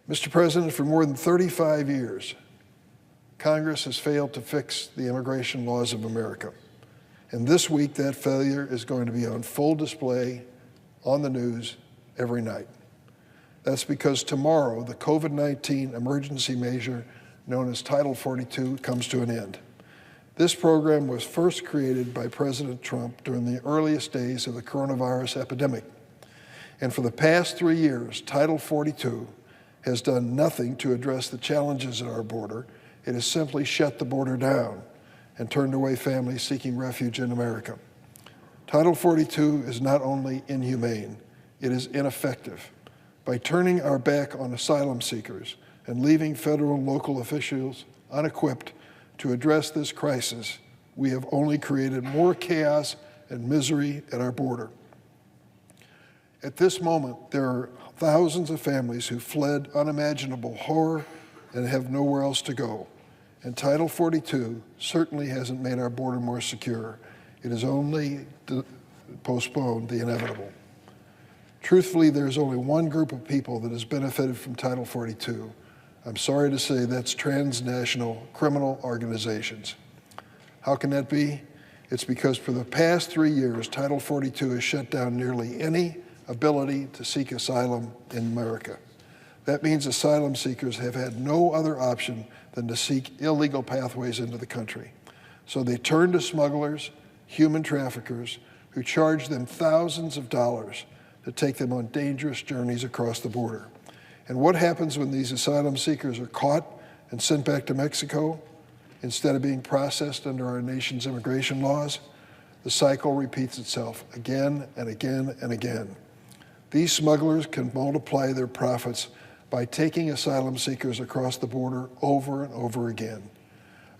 Mr. President, for more than 35 years, Congress has failed to fix the immigration laws of America. And this week, that failure is going to be on full display on the news every night. That's because tomorrow, the COVID-19 emergency measure known as Title 42 comes to an end. This program was first created by President Trump during the earliest days of the coronavirus epidemic. And for the past 3 years, Title 42 has done nothing to address the challenges at our border. It has simply shut the border down and turned away families seeking refuge in America. Title 42 is not only inhumane, it is ineffective. By turning our back on asylum seekers and leaving federal and local officials unequipped to address this crisis, we have only created more chaos and misery at our border. At this moment, there are thousands of families who fled unimaginable horror and have nowhere else to go. And Title 42 certainly hasn't made our border more secure. It has only postponed the inevitable. Truthfully, there's only one group of people that has benefited from Title 42. I'm sorry to say that's transnational criminal organizations. How can that be? It's because for the past 3 years, Title 42 has shut down nearly any ability to seek asylum in America. That means asylum seekers have had no other option than to seek illegal pathways into the country. So they turn to smugglers, human traffickers, who charge them thousands of dollars to take them on dangerous journeys across the border. And what happens when these asylum seekers are caught and sent back to Mexico instead of being processed under our nation's immigration laws? The cycle repeats itself again and again and again. These smugglers can multiply their profits by taking asylum seekers across the border over and over again.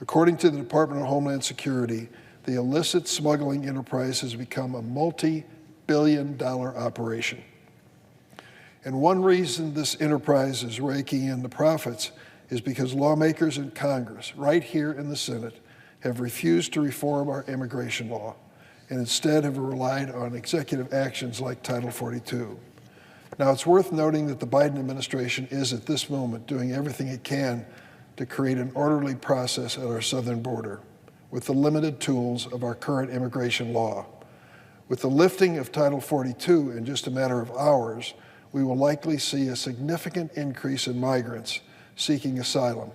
According to the Department of Homeland Security, the illicit smuggling enterprise has become a multi-billion-dollar operation. And one reason this enterprise is raking in the profits is because lawmakers in Congress, right here in the Senate, have refused to reform our immigration law and instead have relied on executive actions like Title 42. Now, it's worth noting that the Biden administration is at this moment doing everything it can to create an orderly process at our southern border with the limited tools of our current immigration law. With the lifting of Title 42 in just a matter of hours, we will likely see a significant increase in migrants seeking asylum.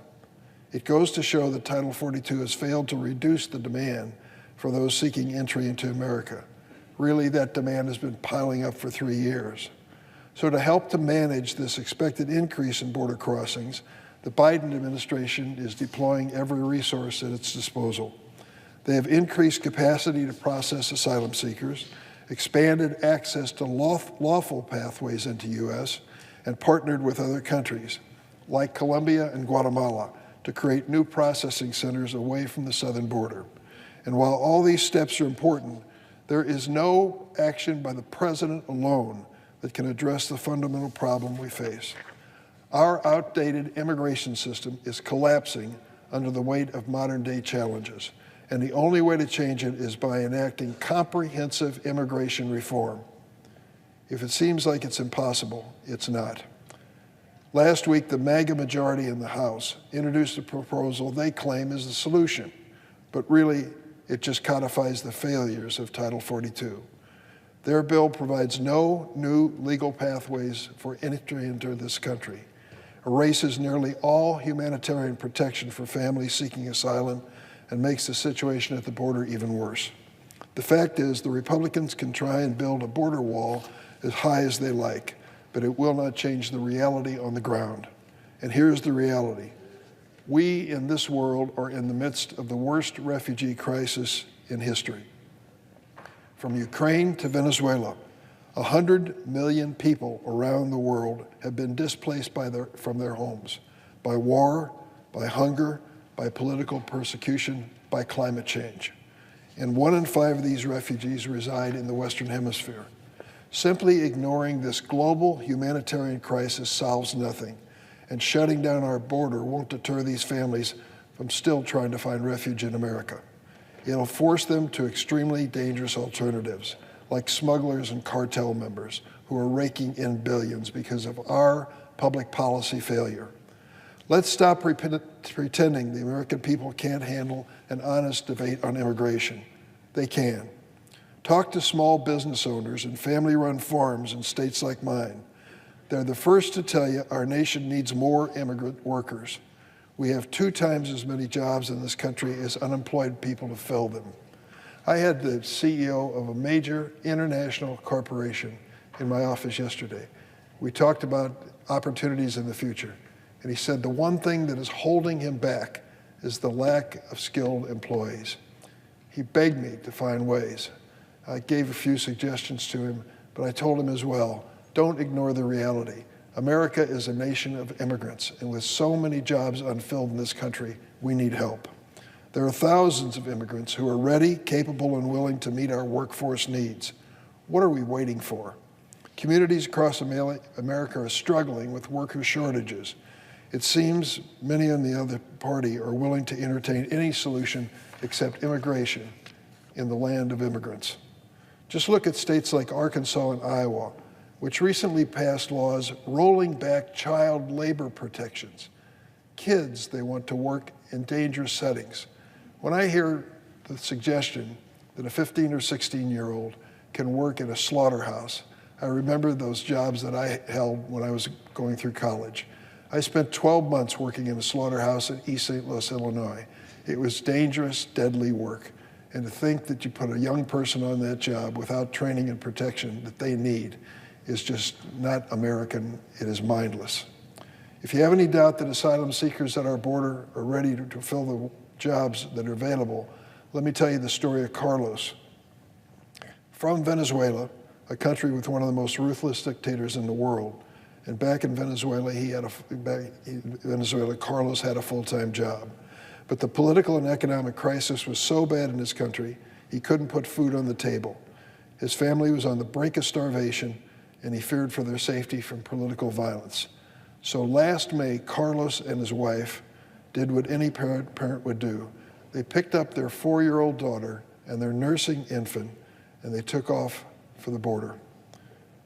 It goes to show that Title 42 has failed to reduce the demand for those seeking entry into America. Really, that demand has been piling up for 3 years. So to help to manage this expected increase in border crossings, the Biden administration is deploying every resource at its disposal. They have increased capacity to process asylum seekers, expanded access to lawful pathways into U.S., and partnered with other countries, like Colombia and Guatemala, to create new processing centers away from the southern border. And while all these steps are important, there is no action by the president alone that can address the fundamental problem we face. Our outdated immigration system is collapsing under the weight of modern-day challenges, and the only way to change it is by enacting comprehensive immigration reform. If it seems like it's impossible, it's not. Last week, the MAGA majority in the House introduced a proposal they claim is the solution, but really, it just codifies the failures of Title 42. Their bill provides no new legal pathways for entry into this country, erases nearly all humanitarian protection for families seeking asylum, and makes the situation at the border even worse. The fact is, the Republicans can try and build a border wall as high as they like, but it will not change the reality on the ground. And here's the reality. We in this world are in the midst of the worst refugee crisis in history. From Ukraine to Venezuela, 100 million people around the world have been displaced from their homes by war, by hunger, by political persecution, by climate change. And 1 in 5 of these refugees reside in the Western Hemisphere. Simply ignoring this global humanitarian crisis solves nothing, and shutting down our border won't deter these families from still trying to find refuge in America. It'll force them to extremely dangerous alternatives, like smugglers and cartel members who are raking in billions because of our public policy failure. Let's stop pretending the American people can't handle an honest debate on immigration. They can. Talk to small business owners and family-run farms in states like mine. They're the first to tell you our nation needs more immigrant workers. We have 2 times as many jobs in this country as unemployed people to fill them. I had the CEO of a major international corporation in my office yesterday. We talked about opportunities in the future. And he said the one thing that is holding him back is the lack of skilled employees. He begged me to find ways. I gave a few suggestions to him, but I told him as well, don't ignore the reality. America is a nation of immigrants, and with so many jobs unfilled in this country, we need help. There are thousands of immigrants who are ready, capable, and willing to meet our workforce needs. What are we waiting for? Communities across America are struggling with worker shortages. It seems many in the other party are willing to entertain any solution except immigration in the land of immigrants. Just look at states like Arkansas and Iowa, which recently passed laws rolling back child labor protections. Kids, they want to work in dangerous settings. When I hear the suggestion that a 15 or 16-year-old can work in a slaughterhouse, I remember those jobs that I held when I was going through college. I spent 12 months working in a slaughterhouse in East St. Louis, Illinois. It was dangerous, deadly work. And to think that you put a young person on that job without training and protection that they need is just not American. It is mindless. If you have any doubt that asylum seekers at our border are ready to fill the jobs that are available, let me tell you the story of Carlos. From Venezuela, a country with one of the most ruthless dictators in the world, and back in Venezuela, Carlos had a full-time job. But the political and economic crisis was so bad in his country, he couldn't put food on the table. His family was on the brink of starvation, and he feared for their safety from political violence. So last May, Carlos and his wife did what any parent would do. They picked up their 4-year-old daughter and their nursing infant, and they took off for the border.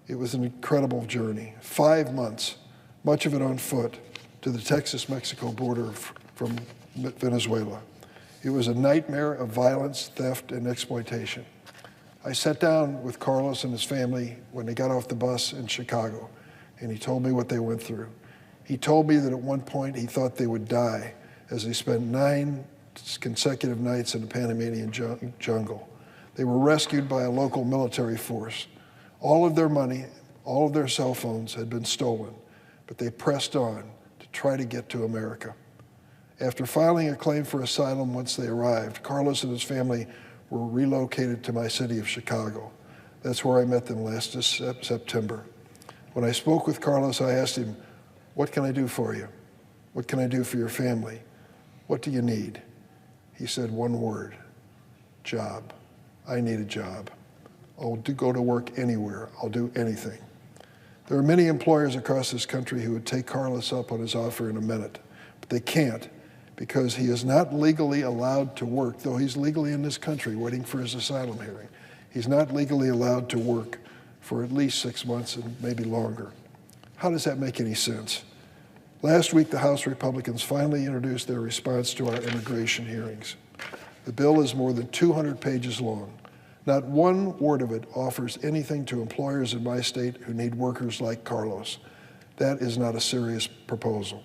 It was an incredible journey. 5 months, much of it on foot, to the Texas-Mexico border from Venezuela. It was a nightmare of violence, theft, and exploitation. I sat down with Carlos and his family when they got off the bus in Chicago, and he told me what they went through. He told me that at one point he thought they would die as they spent 9 consecutive nights in the Panamanian jungle. They were rescued by a local military force. All of their money, all of their cell phones had been stolen, but they pressed on to try to get to America. After filing a claim for asylum once they arrived, Carlos and his family were relocated to my city of Chicago. That's where I met them last September. When I spoke with Carlos, I asked him, what can I do for you? What can I do for your family? What do you need? He said one word, job. I need a job. I'll go to work anywhere. I'll do anything. There are many employers across this country who would take Carlos up on his offer in a minute, but they can't because he is not legally allowed to work, though he's legally in this country waiting for his asylum hearing. He's not legally allowed to work for at least 6 months and maybe longer. How does that make any sense? Last week, the House Republicans finally introduced their response to our immigration hearings. The bill is more than 200 pages long. Not one word of it offers anything to employers in my state who need workers like Carlos. That is not a serious proposal.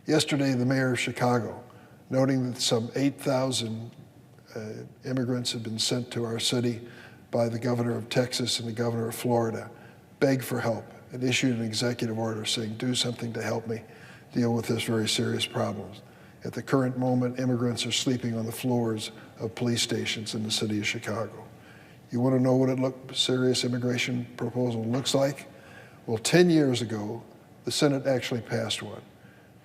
Yesterday, the mayor of Chicago, noting that some 8,000 immigrants had been sent to our city by the governor of Texas and the governor of Florida, begged for help and issued an executive order saying, do something to help me deal with this very serious problem. At the current moment, immigrants are sleeping on the floors of police stations in the city of Chicago. You want to know what a serious immigration proposal looks like? Well, 10 years ago, the Senate actually passed one.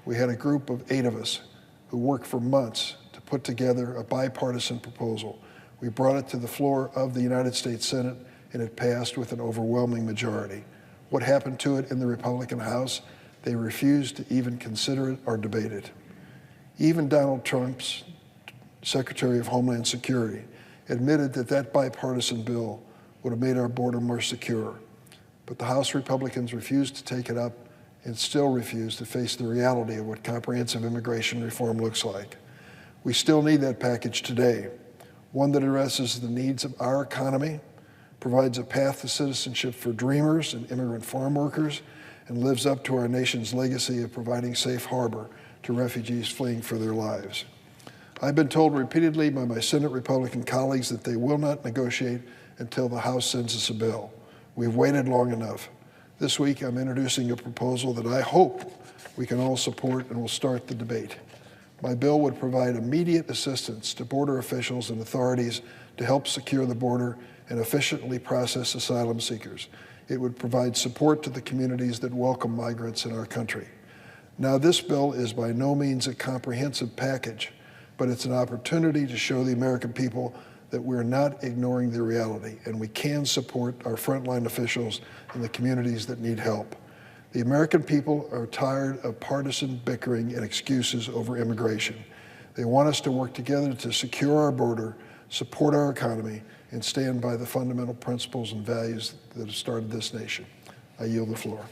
We had a group of 8 of us who worked for months to put together a bipartisan proposal. We brought it to the floor of the United States Senate, and it passed with an overwhelming majority. What happened to it in the Republican House? They refused to even consider it or debate it. Even Donald Trump's Secretary of Homeland Security admitted that that bipartisan bill would have made our border more secure. But the House Republicans refused to take it up, and still refuse to face the reality of what comprehensive immigration reform looks like. We still need that package today, one that addresses the needs of our economy, provides a path to citizenship for dreamers and immigrant farm workers, and lives up to our nation's legacy of providing safe harbor to refugees fleeing for their lives. I've been told repeatedly by my Senate Republican colleagues that they will not negotiate until the House sends us a bill. We've waited long enough. This week, I'm introducing a proposal that I hope we can all support and will start the debate. My bill would provide immediate assistance to border officials and authorities to help secure the border and efficiently process asylum seekers. It would provide support to the communities that welcome migrants in our country. Now, this bill is by no means a comprehensive package, but it's an opportunity to show the American people that we're not ignoring the reality, and we can support our frontline officials and the communities that need help. The American people are tired of partisan bickering and excuses over immigration. They want us to work together to secure our border, support our economy, and stand by the fundamental principles and values that have started this nation. I yield the floor.